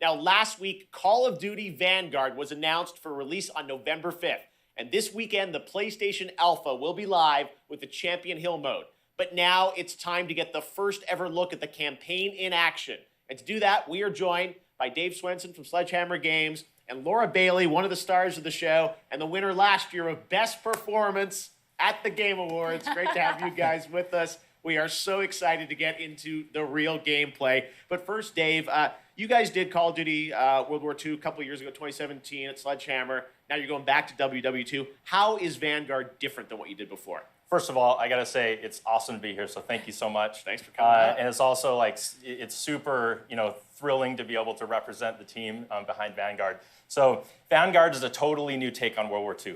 Now, last week, Call of Duty Vanguard was announced for release on November 5th. And this weekend, the PlayStation Alpha will be live with the Champion Hill mode. But now it's time to get the first ever look at the campaign in action. And to do that, we are joined by Dave Swenson from Sledgehammer Games and Laura Bailey, one of the stars of the show and the winner last year of Best Performance at the Game Awards. Great to have you guys with us. We are so excited to get into the real gameplay. But first, Dave, you guys did Call of Duty World War II a couple of years ago, 2017 at Sledgehammer. Now you're going back to WW2. How is Vanguard different than what you did before? First of all, I gotta say it's awesome to be here. So thank you so much. Thanks for coming out. And it's also like it's super, thrilling to be able to represent the team behind Vanguard. So Vanguard is a totally new take on World War II.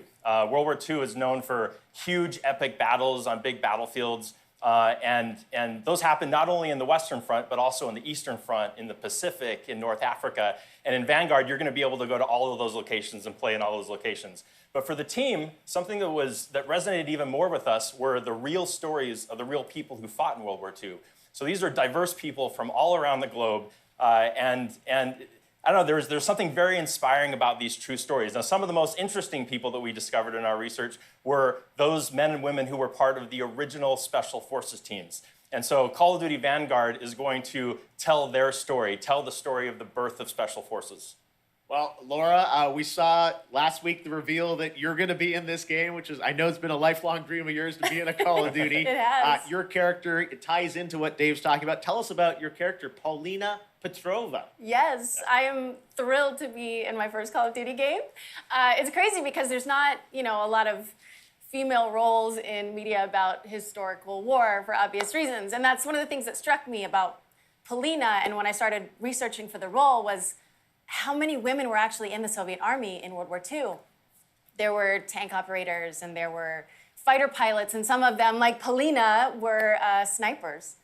World War II is known for huge, epic battles on big battlefields, and those happen not only in the Western Front but also in the Eastern Front, in the Pacific, in North Africa. And in Vanguard, you're going to be able to go to all of those locations and play in all those locations. But for the team, something that resonated even more with us were the real stories of the real people who fought in World War II. So these are diverse people from all around the globe, and I don't know, there's something very inspiring about these true stories. Now, some of the most interesting people that we discovered in our research were those men and women who were part of the original Special Forces teams. And so Call of Duty Vanguard is going to tell their story, tell the story of the birth of Special Forces. Well, Laura, we saw last week the reveal that you're going to be in this game, which is, I know it's been a lifelong dream of yours to be in a Call of Duty. It has. Your character, it ties into what Dave's talking about. Tell us about your character, Paulina Petrova. Yes, I am thrilled to be in my first Call of Duty game. It's crazy because there's not, a lot of female roles in media about historical war for obvious reasons. And that's one of the things that struck me about Paulina, and when I started researching for the role, was how many women were actually in the Soviet Army in World War II. There were tank operators and there were fighter pilots, and some of them, like Paulina, were snipers.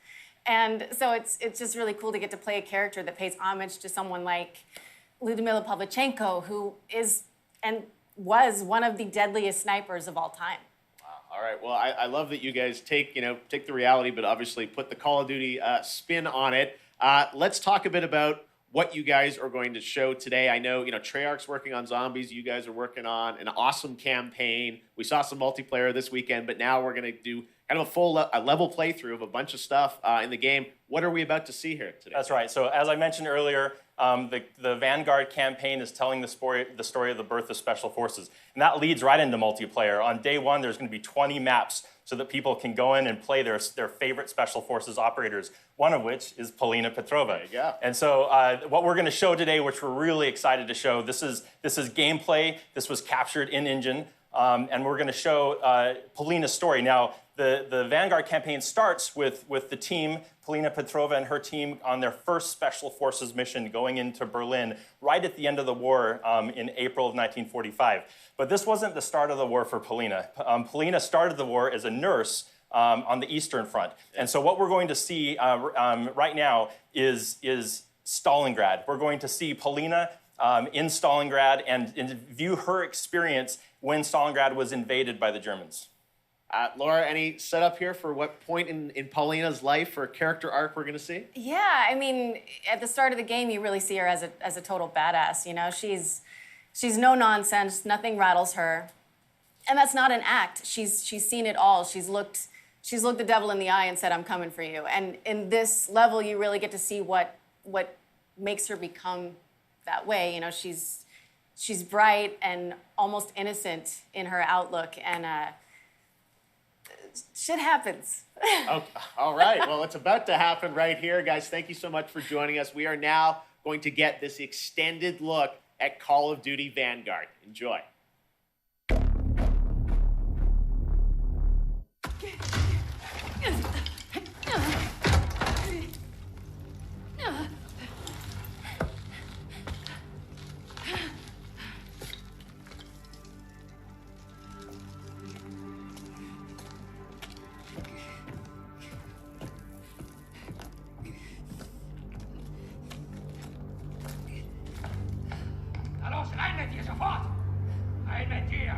And so it's just really cool to get to play a character that pays homage to someone like Lyudmila Pavlichenko, who is and was one of the deadliest snipers of all time. Wow. All right. Well, I love that you guys take the reality, but obviously put the Call of Duty spin on it. Let's talk a bit about what you guys are going to show today. I know, Treyarch's working on zombies. You guys are working on an awesome campaign. We saw some multiplayer this weekend, but now we're going to do kind of a full level playthrough of a bunch of stuff in the game. What are we about to see here today? That's right. So as I mentioned earlier, the Vanguard campaign is telling the story of the birth of Special Forces. And that leads right into multiplayer. On day one, there's going to be 20 maps so that people can go in and play their favorite Special Forces operators, one of which is Paulina Petrova. There you go. And so what we're going to show today, which we're really excited to show, this is gameplay. This was captured in-engine. And we're going to show Paulina'S story. Now, the Vanguard campaign starts with the team, Paulina Petrova and her team, on their first Special Forces mission going into Berlin right at the end of the war in April of 1945. But this wasn't the start of the war for Paulina. Paulina started the war as a nurse on the Eastern Front. And so what we're going to see right now is Stalingrad. We're going to see Paulina in Stalingrad and view her experience when Stalingrad was invaded by the Germans. Laura, any setup here for what point in Paulina's life or character arc we're going to see? Yeah, I mean, at the start of the game, you really see her as a total badass. She's no nonsense. Nothing rattles her, and that's not an act. She's seen it all. She's looked the devil in the eye and said, "I'm coming for you." And in this level, you really get to see what makes her become that way. She's bright and almost innocent in her outlook, and shit happens. Okay. All right. Well, it's about to happen right here. Guys, thank you so much for joining us. We are now going to get this extended look at Call of Duty Vanguard. Enjoy. Rein mit dir, sofort! Rein mit dir!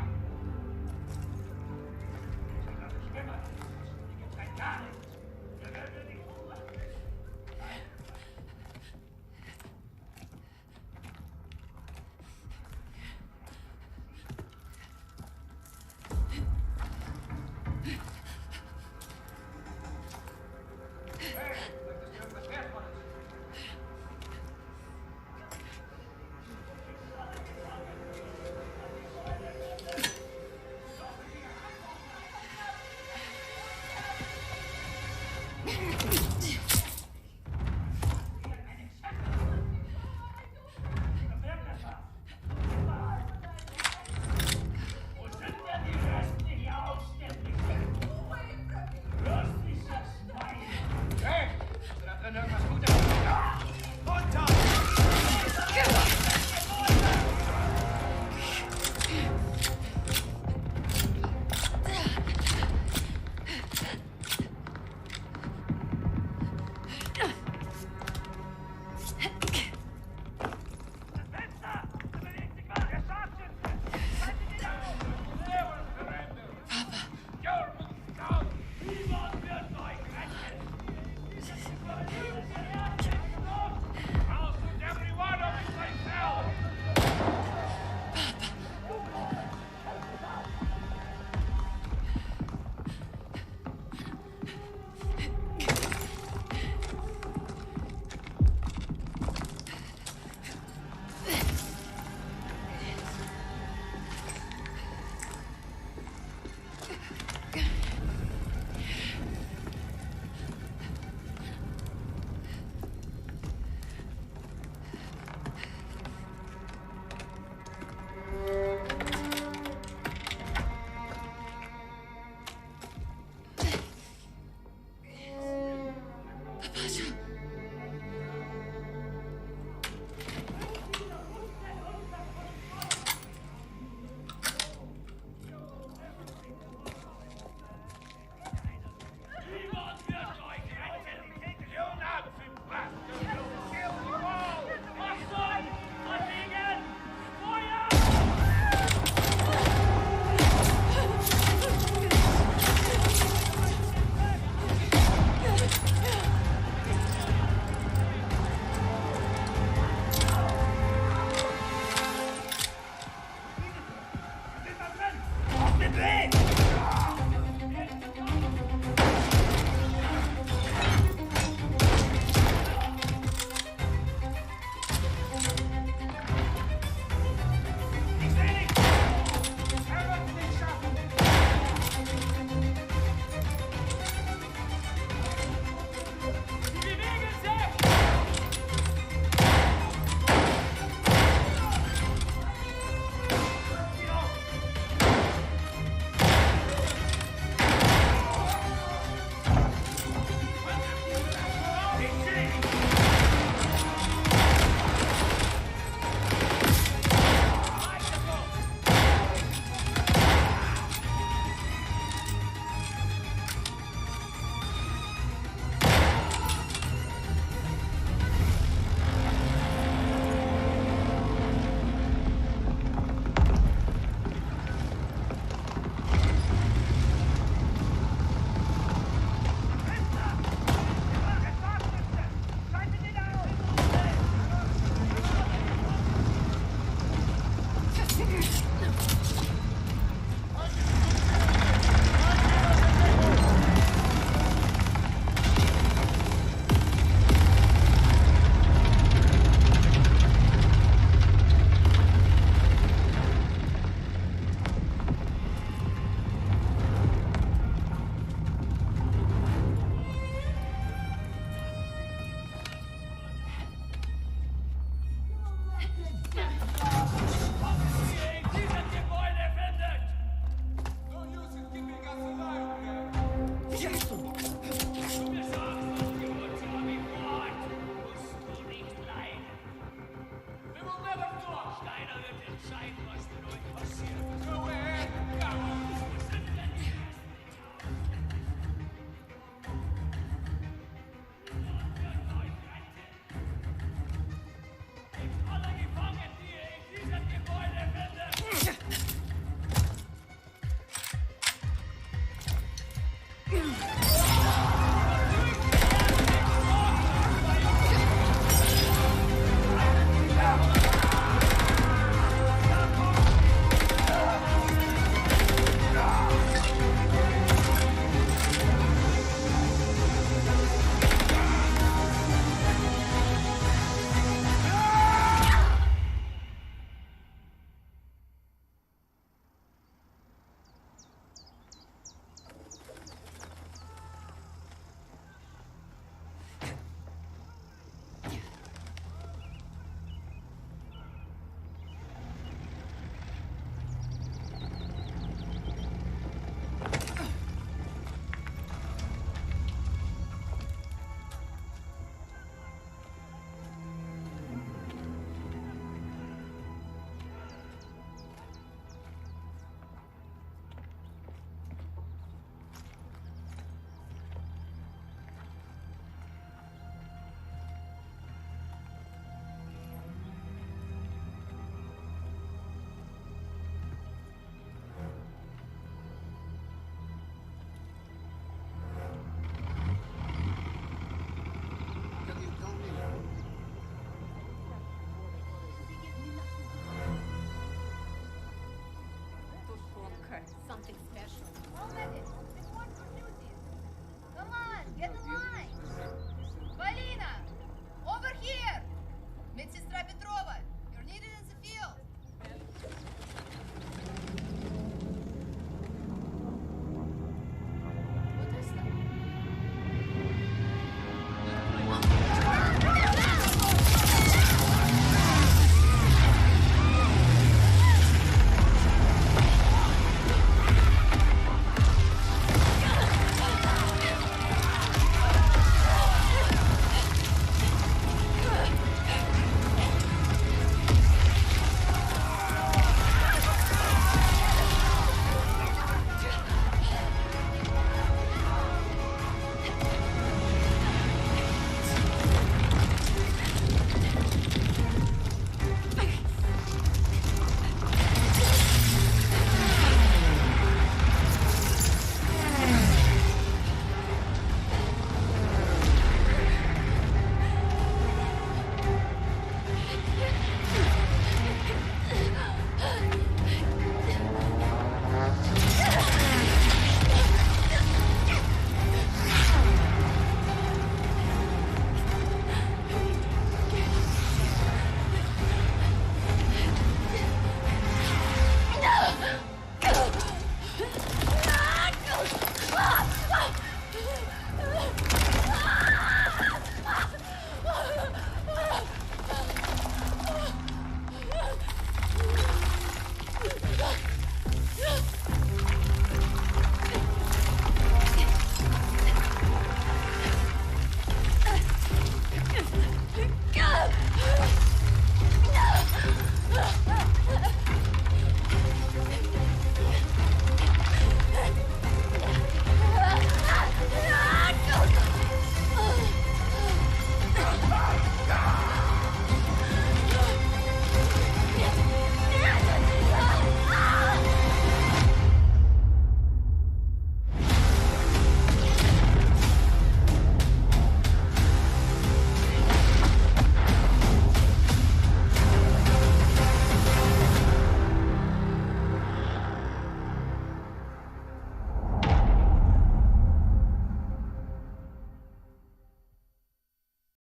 Dieses Gebäude findet! No use in keeping us alive, man. Du besorgst uns Geburtsjahr wie Fort. Musst du nicht leiden. We will never talk. Steiner wird entscheiden, was mit euch passiert. Go ahead, cowards.